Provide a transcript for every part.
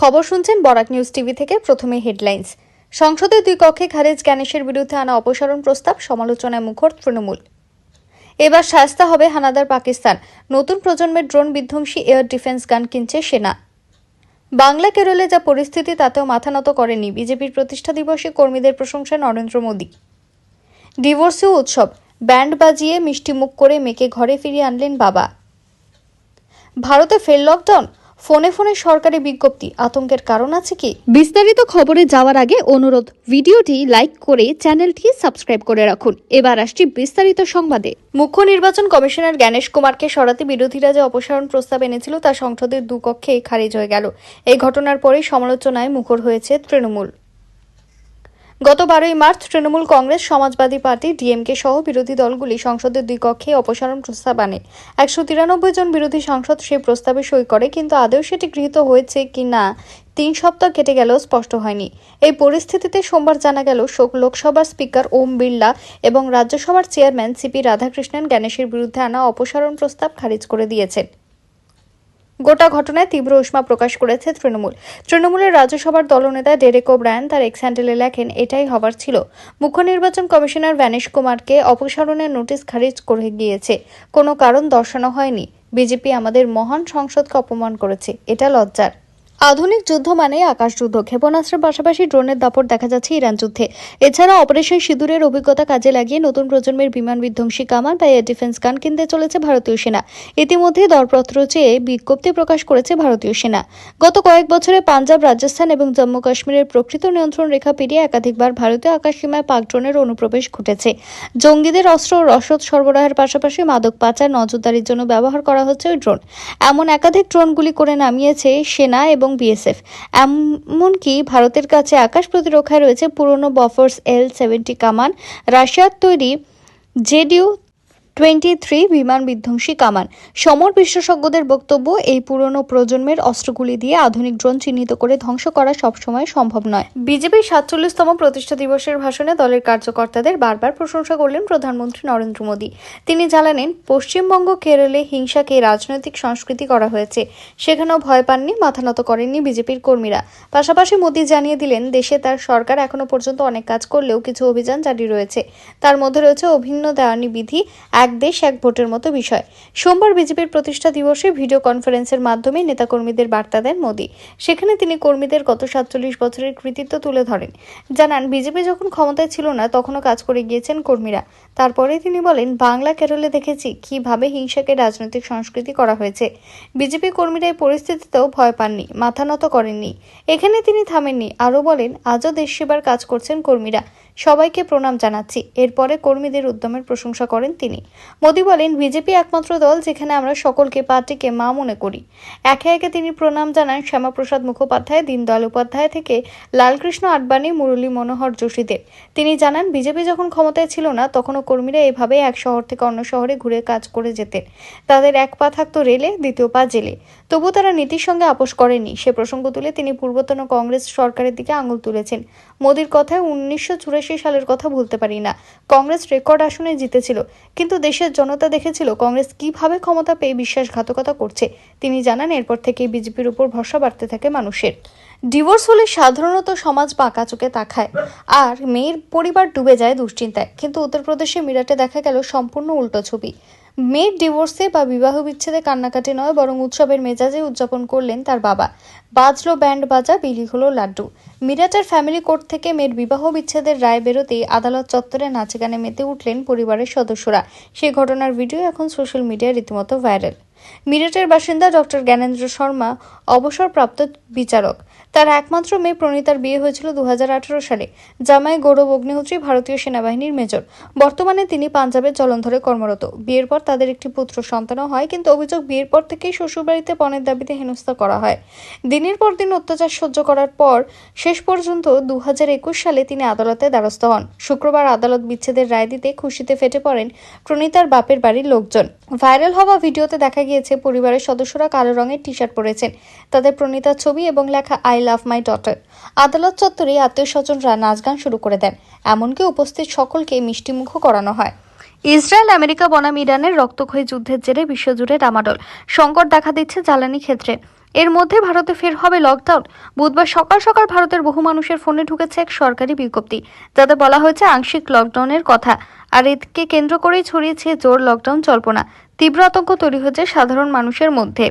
খবর শুনছেন Barak news TV থেকে। প্রথমে হেডলাইন্স। সংসদের দুই কক্ষে খারিজ গ্যানেশের বিরুদ্ধে আনা অপসারণ প্রস্তাব সমালোচনায় মুখর তৃণমূল। এবার শাস্তা হবে হানাদার পাকিস্তান। নতুন প্রজন্মের ড্রোন বিধ্বংসী এয়ার ডিফেন্স গান কিনছে সেনা। বাংলা কেরলে যা পরিস্থিতি তাতেও মাথা নত করেনি বিজেপির প্রতিষ্ঠা দিবসে কর্মীদের প্রশংসা নরেন্দ্র মোদী। ডিভোর্সেও উৎসব, ব্যান্ড বাজিয়ে মিষ্টিমুখ করে মেয়েকে ঘরে ফিরিয়ে আনলেন বাবা। ভারতে ফের লকডাউন, ফোনে ফোনে সরকারি বিজ্ঞপ্তি, আতঙ্কের কারণ আছে কি? বিস্তারিত খবরে যাওয়ার আগে অনুরোধ, ভিডিওটি লাইক করে চ্যানেলটি সাবস্ক্রাইব করে রাখুন। এবার আসছি বিস্তারিত সংবাদে। মুখ্য নির্বাচন কমিশনার জ্ঞানেশ কুমারকে সরাতে বিরোধীরা যে অপসারণ প্রস্তাব এনেছিল তা সংসদের দুকক্ষে খারিজ হয়ে গেল। এই ঘটনার পরেই সমালোচনায় মুখর হয়েছে তৃণমূল। গত 12ই মার্চ তৃণমূল কংগ্রেস, সমাজবাদী পার্টি, ডিএমকে সহ বিরোধী দলগুলি সংসদের দুই কক্ষে অপসারণ প্রস্তাব আনে। 193 জন বিরোধী সাংসদ সেই প্রস্তাবে সই করে, কিন্তু আদৌ সেটি গৃহীত হয়েছে কি না 3 সপ্তাহ কেটে গেলেও স্পষ্ট হয়নি। এই পরিস্থিতিতে সোমবার জানা গেল লোকসভার স্পিকার ওম বিড়লা এবং রাজ্যসভার চেয়ারম্যান সিপি রাধাকৃষ্ণন গ্যানেশের বিরুদ্ধে আনা অপসারণ প্রস্তাব খারিজ করে দিয়েছেন। গোটা ঘটনায় তীব্র উষ্মা প্রকাশ করেছে তৃণমূলের রাজ্যসভার দলনেতা ডেরেক ওব্রায়ান তার এক্স হ্যান্ডেলে লেখেন, এটাই হবার ছিল। মুখ্য নির্বাচন কমিশনার জ্ঞানেশ কুমারকে অপসারণের নোটিশ খারিজ করে গিয়েছে, কোনো কারণ দর্শানো হয়নি। বিজেপি আমাদের মহান সংসদকে অপমান করেছে, এটা লজ্জার। আধুনিক যুদ্ধ মানে আকাশযুদ্ধ। ক্ষেপণাস্ত্রের পাশাপাশি ড্রোনের দাপট দেখা যাচ্ছে ইরান যুদ্ধে। এছাড়া অপারেশন সিঁদুরের অভিজ্ঞতা কাজে লাগিয়ে নতুন প্রজন্মের বিমান বিধ্বংসী কামান বা এয়ার ডিফেন্স গান কিনতে চলেছে ভারতীয় সেনা। ইতিমধ্যে দরপত্র চেয়ে বিজ্ঞপ্তি প্রকাশ করেছে ভারতীয় সেনা। গত কয়েক বছরে পাঞ্জাব, রাজস্থান এবং জম্মু কাশ্মীরের প্রকৃত নিয়ন্ত্রণ রেখা পেরিয়ে একাধিকবার ভারতীয় আকাশসীমায় পাক ড্রোনের অনুপ্রবেশ ঘটেছে। জঙ্গিদের অস্ত্র ও রসদ সরবরাহের পাশাপাশি মাদক পাচার, নজরদারির জন্য ব্যবহার করা হচ্ছে ওই ড্রোন। এমন একাধিক ড্রোন গুলি করে নামিয়েছে সেনা এবং বিএসএফ। এমনকি ভারতের কাছে আকাশ প্রতিরক্ষায় রয়েছে পুরনো বফোর্স L-70 কামান, রাশিয়ার তৈরি ZU-23 বিমান বিধ্বংসী কামান। সমর বিশেষজ্ঞদের বক্তব্য, এই পুরনো প্রজন্মের অস্ত্রগুলি দিয়ে আধুনিক ড্রোন চিহ্নিত করে ধ্বংস করা সবসময় সম্ভব নয়। বিজেপির 47তম প্রতিষ্ঠা দিবসের ভাষণে দলের কার্যকর্তাদের বারবার প্রশংসা করলেন প্রধানমন্ত্রী নরেন্দ্র মোদী। তিনি জানালেন, পশ্চিমবঙ্গ, কেরলে হিংসাকে রাজনৈতিক সংস্কৃতি করা হয়েছে, সেখানেও ভয় পাননি, মাথা নত করেননি বিজেপির কর্মীরা। পাশাপাশি মোদী জানিয়ে দিলেন, দেশে তার সরকার এখনো পর্যন্ত অনেক কাজ করলেও কিছু অভিযান জারি রয়েছে। তার মধ্যে রয়েছে অভিন্ন দেওয়ানি বিধি, এক দেশ এক ভোটের মতো বিষয়। সোমবার বিজেপির প্রতিষ্ঠা দিবসে ভিডিও কনফারেন্সের মাধ্যমে নেতাকর্মীদের বার্তা দেন মোদী। সেখানে তিনি কর্মীদের গত 47 বছরের কৃতিত্ব তুলে ধরেন। জানান, বিজেপি যখন ক্ষমতায় ছিল না তখনও কাজ করে গিয়েছেন কর্মীরা। তারপরে তিনি বলেন, বাংলা কেরলে দেখেছি কিভাবে হিংসাকে রাজনৈতিক সংস্কৃতি করা হয়েছে। বিজেপি কর্মীরা এই পরিস্থিতিতেও ভয় পাননি, মাথা নত করেননি। এখানে তিনি থামেননি, আরও বলেন, আজও দেশ সেবার কাজ করছেন কর্মীরা। সবাইকে প্রণাম জানাচ্ছি। এরপরে কর্মীদের উদ্যমের প্রশংসা করেন তিনি। মোদী বলেন, বিজেপি একমাত্র দল যেখানে আমরা সকলকে, পার্টিকে মা মনে করি। একে একে তিনি প্রণাম জানান শ্যামাপ্রসাদ মুখোপাধ্যায়, দীনদয়াল উপাধ্যায় থেকে লালকৃষ্ণ আডবাণী, মুরলী মনোহর যোশীদের। তিনি জানান, বিজেপি যখন ক্ষমতায় ছিল না তখনও কর্মীরা এভাবে এক শহর থেকে অন্য শহরে ঘুরে কাজ করে যেতেন। তাদের এক পা থাকতো রেলে, দ্বিতীয় পা জেলে। তবু তারা নীতির সঙ্গে আপোষ করেনি। সে প্রসঙ্গ তুলে তিনি পূর্বতন কংগ্রেস সরকারের দিকে আঙুল তুলেছেন। মোদীর কথায় 1984 সালের কথা ভুলতে পারি না। কংগ্রেস রেকর্ড আসনে জিতেছিল, কিন্তু দেশের জনতা দেখেছিল কংগ্রেস কিভাবে ক্ষমতা পেয়ে বিশ্বাসঘাতকতা করছে। তিনি জানান, এরপর থেকেই বিজেপির উপর ভরসা বাড়তে থাকে মানুষের। ডিভোর্স হলে সাধারণত সমাজ বাঁকা চোখে তাকায় আর মেয়ের পরিবার ডুবে যায় দুশ্চিন্তায়, কিন্তু উত্তরপ্রদেশে মিরাটে দেখা গেল সম্পূর্ণ উল্টো ছবি। মেয়ের ডিভোর্সে বা বিবাহ বিচ্ছেদে কান্নাকাটি নয়, বরং উৎসবের মেজাজে উদযাপন করলেন তার বাবা। বাজলো ব্যান্ড বাজা, বিলি হলো লাড্ডু। মিরাটের ফ্যামিলি কোর্ট থেকে মেয়ের বিবাহ বিচ্ছেদের রায় বেরোতেই আদালত চত্বরে নাচে গানে মেতে উঠলেন পরিবারের সদস্যরা। সেই ঘটনার ভিডিও এখন সোশ্যাল মিডিয়ায় রীতিমতো ভাইরাল। মিরাটের বাসিন্দা ডক্টর জ্ঞানেন্দ্র শর্মা অবসরপ্রাপ্ত বিচারক। তার একমাত্র মেয়ে প্রণীতার বিয়ে হয়েছিল 2018 সালে। জামাই গৌরব অগ্নিহোত্রী ভারতীয় সেনাবাহিনীর মেজর। বর্তমানে তিনি পাঞ্জাবের জলন্ধরে কর্মরত। বিয়ের পর তাদের একটি পুত্র সন্তানও হয়, কিন্তু অভিযোগ, বিয়ের পর থেকেই শ্বশুরবাড়িতে পণের দাবিতে হেনস্থা করা হয়। দিনের পর দিন অত্যাচার সহ্য করার পর শেষ পর্যন্ত 2021 সালে তিনি আদালতে দ্বারস্থ হন। শুক্রবার আদালত বিচ্ছেদের রায় দিতে খুশিতে ফেটে পড়েন প্রণীতার বাপের বাড়ির লোকজন। ভাইরাল হওয়া ভিডিওতে দেখা গিয়েছে পরিবারের সদস্যরা কালো রঙের টি-শার্ট পরেছেন। তাদের প্রণীতার ছবি এবং লেখা আই লাভ মাই ডটার। আদালত চত্বরে আত্মীয় স্বজনরা নাচ গান শুরু করে দেন। এমনকি উপস্থিত সকলকে মিষ্টিমুখও করানো হয়। ইসরায়েল আমেরিকা বনাম ইরানের রক্তক্ষয়ী যুদ্ধের জেরে বিশ্বজুড়ে ডামাডোল। সংকট দেখা দিচ্ছে জ্বালানি ক্ষেত্রে। এর মধ্যে ভারতে ফের হবে লকডাউন। বুধবার সকাল সকাল ভারতের বহু মানুষের ফোনে ঢুকেছে এক সরকারি বিজ্ঞপ্তি, যাতে বলা হয়েছে আংশিক লকডাউনের কথা। আর একে কেন্দ্র করেই ছড়িয়েছে জোর লকডাউন জল্পনা। তীব্র আতঙ্ক তৈরি হয়েছে সাধারণ মানুষের মধ্যে।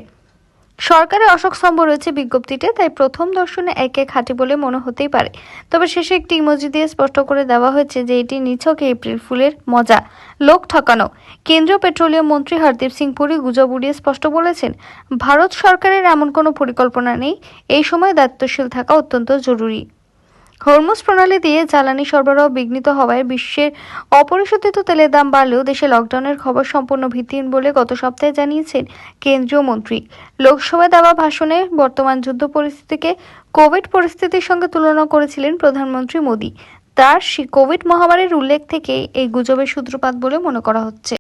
সরকারের অশোক স্তম্ভ রয়েছে বিজ্ঞপ্তিতে, তাই প্রথম দর্শনে একে খাঁটি বলে মনে হতেই পারে। তবে শেষে একটি ইমোজি দিয়ে স্পষ্ট করে দেওয়া হয়েছে যে এটি নিছক এপ্রিল ফুলের মজা, লোক ঠকানো। কেন্দ্রীয় পেট্রোলিয়াম মন্ত্রী হরদীপ সিং পুরী গুজব উড়িয়ে স্পষ্ট বলেছেন, ভারত সরকারের এমন কোনো পরিকল্পনা নেই। এই সময় দায়িত্বশীল থাকা অত্যন্ত জরুরি। হরমুজ প্রণালী দিয়ে জ্বালানি সরবরাহ বিঘ্নিত হওয়ায় বিশ্বের অপরিশোধিত তেলের দাম বাড়লেও দেশে লকডাউনের খবর সম্পূর্ণ ভিত্তিহীন বলে গত সপ্তাহে জানিয়েছেন কেন্দ্রীয় মন্ত্রী। লোকসভায় দেওয়া ভাষণে বর্তমান যুদ্ধ পরিস্থিতিকে কোভিড পরিস্থিতির সঙ্গে তুলনা করেছিলেন প্রধানমন্ত্রী মোদী। তার কোভিড মহামারীর উল্লেখ থেকে এই গুজবের সূত্রপাত বলে মনে করা হচ্ছে।